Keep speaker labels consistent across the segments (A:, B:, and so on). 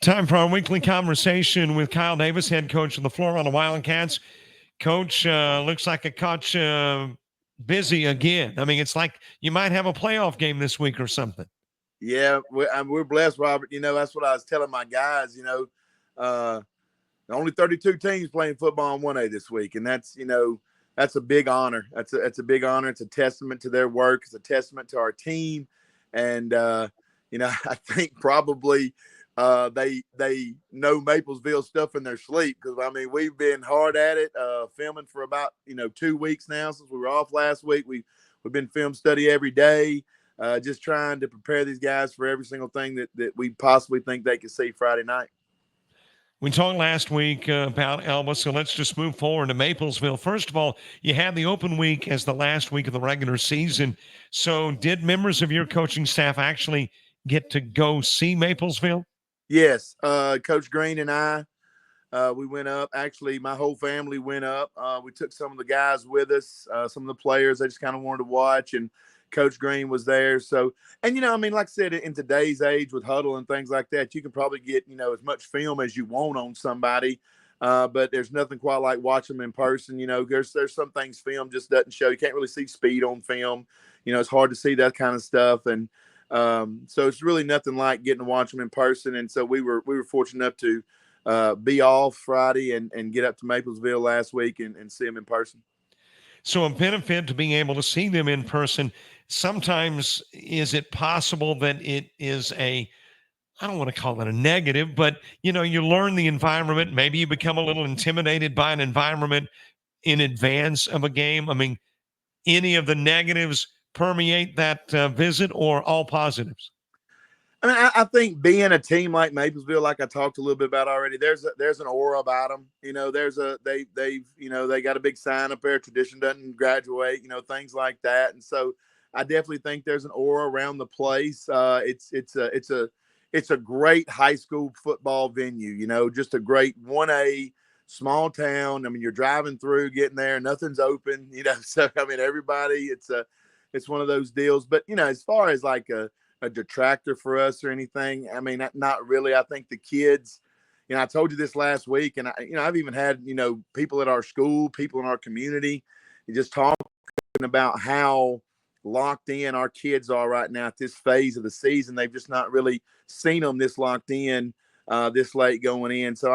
A: Time for our weekly conversation with Kyle Davis, head coach of the Florala Wildcats. Coach, looks like it caught you busy again. I mean, it's like you might have a playoff game this week or something.
B: Yeah, we're blessed, Robert. That's what I was telling my guys. Only 32 teams playing football on 1A this week, and that's a big honor. That's a big honor. It's a testament to their work. It's a testament to our team, and I think probably they know Maplesville stuff in their sleep because we've been hard at it, filming for about 2 weeks now since we were off last week. We've been film study every day. Just trying to prepare these guys for every single thing that we possibly think they can see Friday night.
A: We talked last week about Elba, so let's just move forward to Maplesville. First of all, you had the open week as the last week of the regular season. So did members of your coaching staff actually get to go see Maplesville?
B: Yes. Coach Green and I, we went up. Actually, my whole family went up. We took some of the guys with us, some of the players they just kind of wanted to watch, and Coach Green was there. So, and like I said, in today's age with huddle and things like that, you can probably get as much film as you want on somebody, but there's nothing quite like watching them in person. There's some things film just doesn't show. You can't really see speed on film. It's hard to see that kind of stuff, and so it's really nothing like getting to watch them in person. And so we were fortunate enough to be off Friday and get up to Maplesville last week and see them in person.
A: So a benefit to being able to see them in person. Sometimes is it possible that it is I don't want to call it a negative, but you learn the environment. Maybe you become a little intimidated by an environment in advance of a game. I mean, any of the negatives permeate that visit or all positives?
B: I think being a team like Maplesville, like I talked a little bit about already, there's an aura about them. They got a big sign up there. Tradition doesn't graduate. Things like that. And so I definitely think there's an aura around the place. It's a great high school football venue. Just a great 1A small town. You're driving through, getting there, nothing's open. So everybody. It's one of those deals. But as far as like a detractor for us or anything. Not really. I think the kids, I told you this last week, and I've even had, people at our school, people in our community, just talking about how locked in our kids are right now at this phase of the season. They've just not really seen them this locked in, this late going in. So,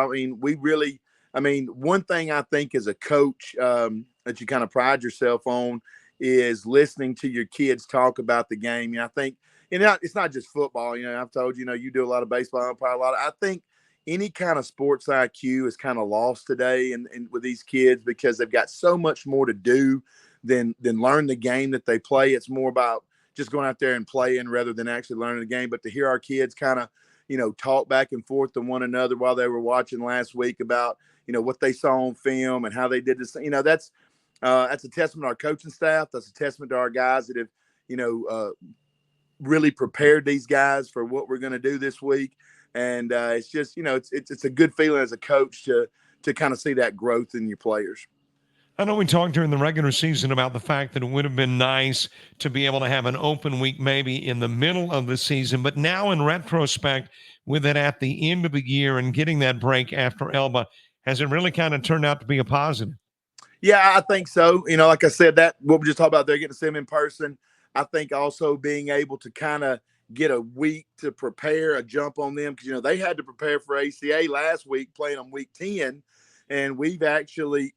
B: one thing I think as a coach that you kind of pride yourself on is listening to your kids talk about the game. I think, it's not just football. I've told you, you do a lot of baseball, umpire a lot. I think any kind of sports IQ is kind of lost today and with these kids because they've got so much more to do than learn the game that they play. It's more about just going out there and playing rather than actually learning the game. But to hear our kids kind of, talk back and forth to one another while they were watching last week about, what they saw on film and how they did this, that's a testament to our coaching staff. That's a testament to our guys that have, really prepared these guys for what we're going to do this week. And it's just, it's a good feeling as a coach to kind of see that growth in your players.
A: I know we talked during the regular season about the fact that it would have been nice to be able to have an open week maybe in the middle of the season, but now in retrospect, with it at the end of the year and getting that break after Elba, has it really kind of turned out to be a positive?
B: Yeah, I think so. Like I said, that what we just talked about there, getting to see them in person. I think also being able to kind of get a week to prepare, a jump on them because they had to prepare for ACA last week, playing on week 10, and we've actually,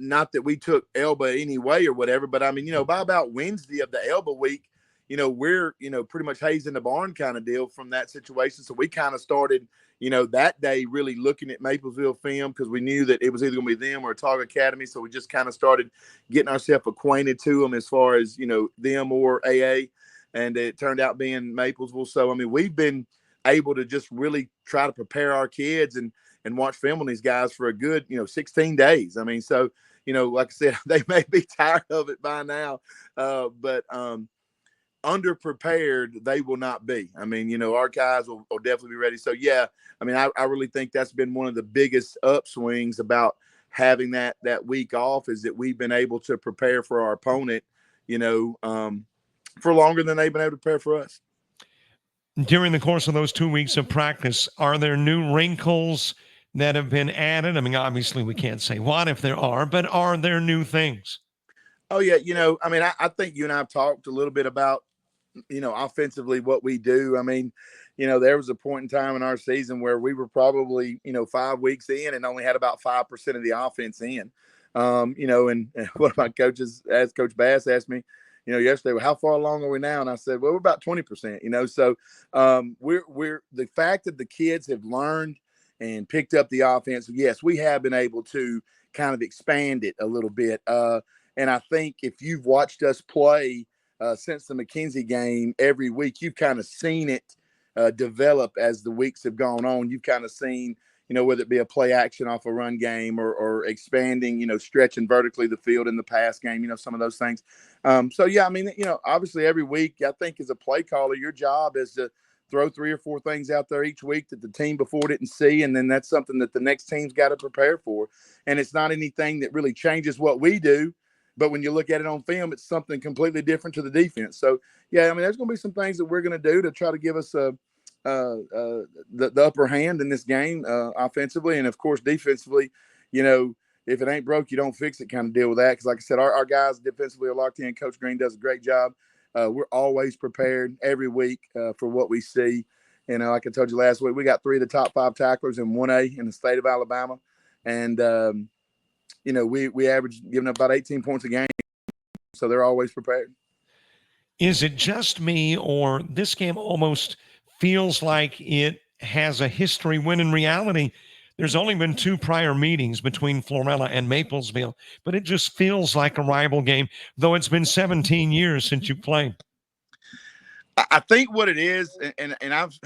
B: not that we took Elba anyway or whatever, but by about Wednesday of the Elba week, we're pretty much Hayes in the barn kind of deal from that situation. So we kind of started, that day really looking at Maplesville film because we knew that it was either going to be them or Targa Academy. So we just kind of started getting ourselves acquainted to them as far as, them or AA. And it turned out being Maplesville. So, we've been able to just really try to prepare our kids and watch film on these guys for a good, 16 days. So, like I said, they may be tired of it by now, but underprepared, they will not be. Our guys will definitely be ready. So, yeah, I really think that's been one of the biggest upswings about having that week off is that we've been able to prepare for our opponent, for longer than they've been able to prepare for us.
A: During the course of those 2 weeks of practice, are there new wrinkles that have been added? I mean, obviously we can't say what if there are, but are there new things?
B: Oh yeah, I mean, I think you and I have talked a little bit about offensively what we do. I mean, there was a point in time in our season where we were probably 5 weeks in and only had about 5% of the offense in. And one of my coaches, as Coach Bass asked me, yesterday, well, how far along are we now? And I said, well, we're about 20%. So we're the fact that the kids have learned and picked up the offense. Yes, we have been able to kind of expand it a little bit. And I think if you've watched us play since the McKenzie game every week, you've kind of seen it develop as the weeks have gone on. You've kind of seen, whether it be a play action off a run game or expanding, stretching vertically the field in the pass game, some of those things. So, yeah, I mean, obviously every week, I think as a play caller, your job is to throw 3 or 4 things out there each week that the team before didn't see. And then that's something that the next team's got to prepare for. And it's not anything that really changes what we do. But when you look at it on film, it's something completely different to the defense. So, yeah, I mean, there's going to be some things that we're going to do to try to give us the upper hand in this game offensively. And, of course, defensively, if it ain't broke, you don't fix it kind of deal with that. Because, like I said, our guys defensively are locked in. Coach Green does a great job. We're always prepared every week for what we see. Like I told you last week, we got 3 of the top 5 tacklers in 1A in the state of Alabama. And, we average giving up about 18 points a game, so they're always prepared.
A: Is it just me, or this game almost feels like it has a history when in reality there's only been 2 prior meetings between Florala and Maplesville, but it just feels like a rival game, though it's been 17 years since you played?
B: I think what it is, and I've,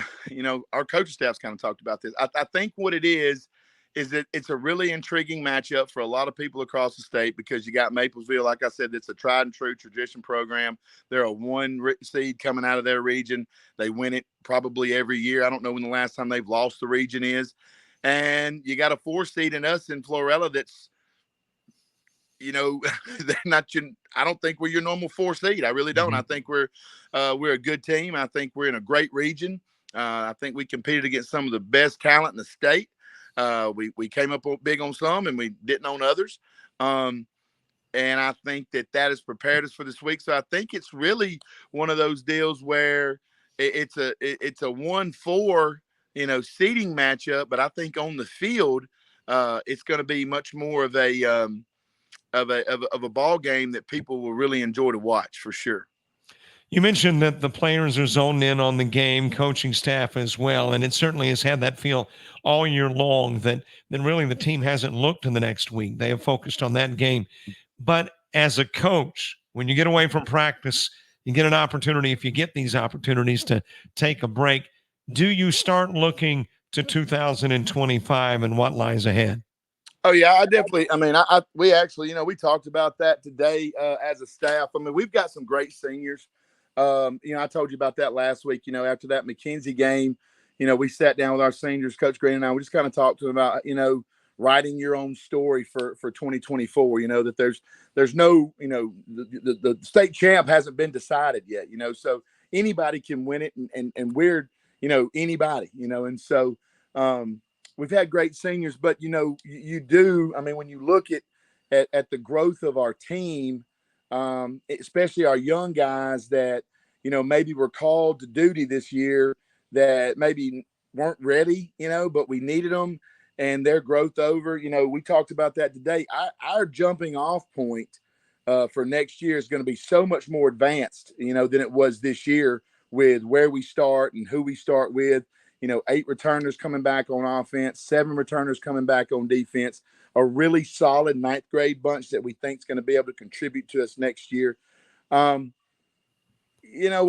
B: our coaching staff's kind of talked about this. I think what it is that it's a really intriguing matchup for a lot of people across the state because you got Maplesville, like I said, it's a tried and true tradition program. They're a 1 seed coming out of their region. They win it probably every year. I don't know when the last time they've lost the region is. And you got a 4 seed in us in Florala that's, they're not I don't think we're your normal 4 seed. I really don't. I think we're a good team. I think we're in a great region. I think we competed against some of the best talent in the state. We came up big on some and we didn't on others. And I think that has prepared us for this week. So I think it's really one of those deals where it's a 1-4, seeding matchup. But I think on the field, it's going to be much more of a ball game that people will really enjoy to watch for sure.
A: You mentioned that the players are zoned in on the game, coaching staff as well, and it certainly has had that feel all year long that really the team hasn't looked to the next week. They have focused on that game. But as a coach, when you get away from practice, you get an opportunity, if you get these opportunities, to take a break. Do you start looking to 2025 and what lies ahead?
B: Oh yeah, I definitely. I mean, we actually, we talked about that today as a staff. I mean, we've got some great seniors. I told you about that last week. After that McKenzie game, we sat down with our seniors, Coach Green and I. We just kind of talked to them about, writing your own story for 2024. That there's no, the state champ hasn't been decided yet. So anybody can win it, and we're, anybody. And so we've had great seniors, but you do. I mean, when you look at the growth of our team. Especially our young guys that, maybe were called to duty this year that maybe weren't ready, but we needed them and their growth over, we talked about that today. Our jumping off point for next year is going to be so much more advanced, than it was this year with where we start and who we start with. 8 returners coming back on offense, 7 returners coming back on defense. A really solid 9th grade bunch that we think is going to be able to contribute to us next year. When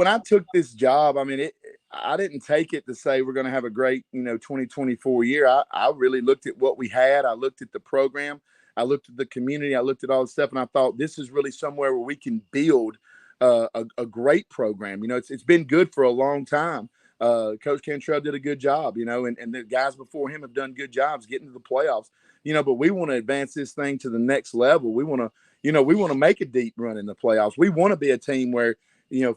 B: I took this job, I mean, I didn't take it to say we're going to have a great, 2024 year. I really looked at what we had. I looked at the program. I looked at the community. I looked at all the stuff, and I thought this is really somewhere where we can build a great program. It's been good for a long time. Coach Cantrell did a good job, and the guys before him have done good jobs getting to the playoffs. But we want to advance this thing to the next level. We want to, make a deep run in the playoffs. We want to be a team where,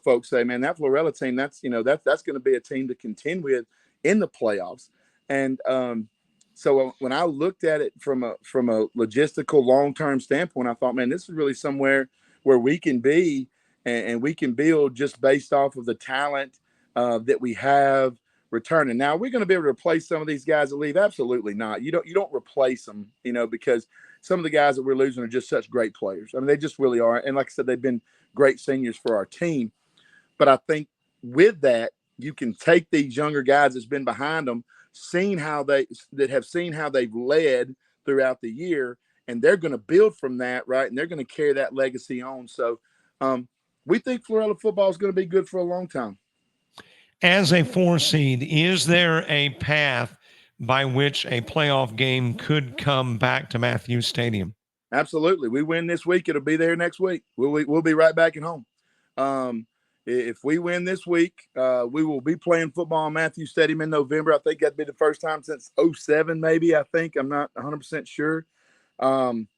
B: folks say, man, that Florala team, that's going to be a team to contend with in the playoffs. And so when I looked at it from a logistical long-term standpoint, I thought, man, this is really somewhere where we can be and we can build just based off of the talent that we have returning. Now, we're going to be able to replace some of these guys that leave? Absolutely not. You don't replace them, because some of the guys that we're losing are just such great players. I mean, they just really are. And like I said, they've been great seniors for our team. But I think with that, you can take these younger guys that's been behind them, have seen how they've led throughout the year, and they're going to build from that, right? And they're going to carry that legacy on. So we think Florala football is going to be good for a long time.
A: As a 4 seed, is there a path by which a playoff game could come back to Matthews Stadium?
B: Absolutely. We win this week, it'll be there next week. We'll be right back at home. If we win this week, we will be playing football in Matthews Stadium in November. I think that'd be the first time since 2007, maybe. I think. I'm not 100% sure. I'm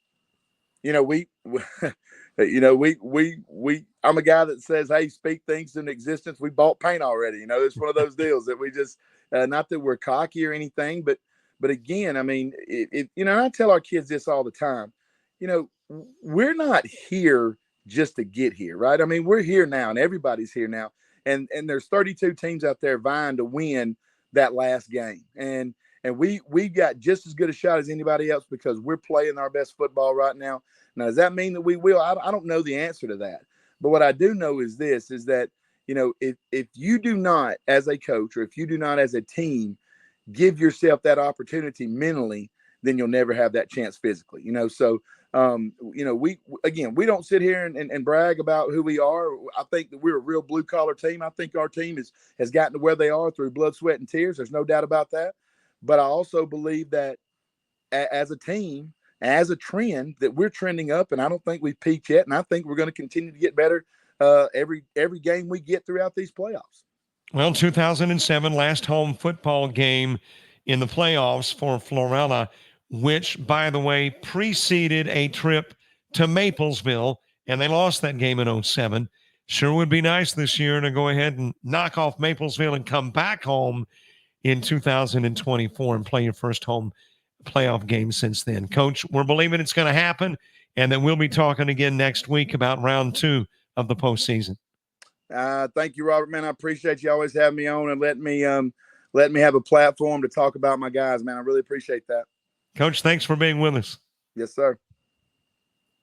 B: a guy that says, hey, speak things into existence. We bought paint already. It's one of those deals that we just, not that we're cocky or anything, but again, I mean, I tell our kids this all the time. We're not here just to get here, right? I mean, we're here now, and everybody's here now, and there's 32 teams out there vying to win that last game, and we got just as good a shot as anybody else because we're playing our best football right now. Now, does that mean that we will? I don't know the answer to that, but what I do know is this: is that if you do not, as a coach, or if you do not, as a team, give yourself that opportunity mentally, then you'll never have that chance physically. So. We don't sit here and brag about who we are. I think that we're a real blue collar team. I think our team has gotten to where they are through blood, sweat, and tears. There's no doubt about that. But I also believe that as a team, as a trend, that we're trending up, and I don't think we've peaked yet. And I think we're going to continue to get better every game we get throughout these playoffs.
A: Well, 2007, last home football game in the playoffs for Florala, which, by the way, preceded a trip to Maplesville, and they lost that game in 2007. Sure would be nice this year to go ahead and knock off Maplesville and come back home in 2024 and play your first home playoff game since then. Coach, we're believing it's going to happen, and then we'll be talking again next week about round 2 of the postseason.
B: Thank you, Robert, man. I appreciate you always having me on and let me have a platform to talk about my guys, man. I really appreciate that.
A: Coach, thanks for being with us.
B: Yes, sir.